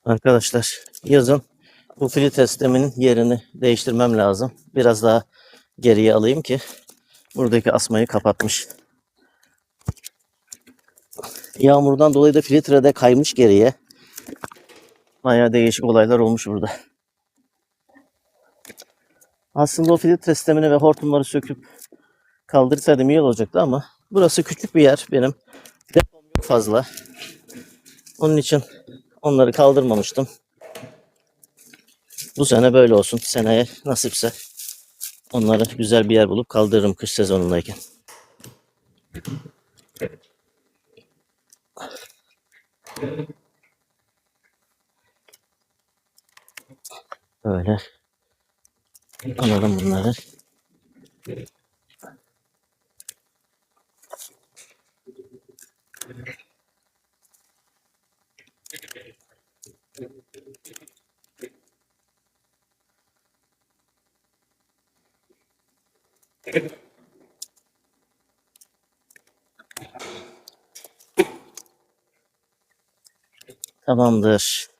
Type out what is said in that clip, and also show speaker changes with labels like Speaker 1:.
Speaker 1: Arkadaşlar yazın bu filtre sisteminin yerini değiştirmem lazım. Biraz daha geriye alayım ki buradaki asmayı kapatmış. Yağmurdan dolayı da filtre de kaymış geriye. Bayağı değişik olaylar olmuş burada. Aslında o filtre sistemini ve hortumları söküp kaldırsaydım iyi olacaktı ama burası küçük bir yer benim. Depom yok fazla. Onun için onları kaldırmamıştım. Bu sene böyle olsun. Seneye nasipse onları güzel bir yer bulup kaldırırım kış sezonundayken. Böyle alalım bunları. Tamamdır.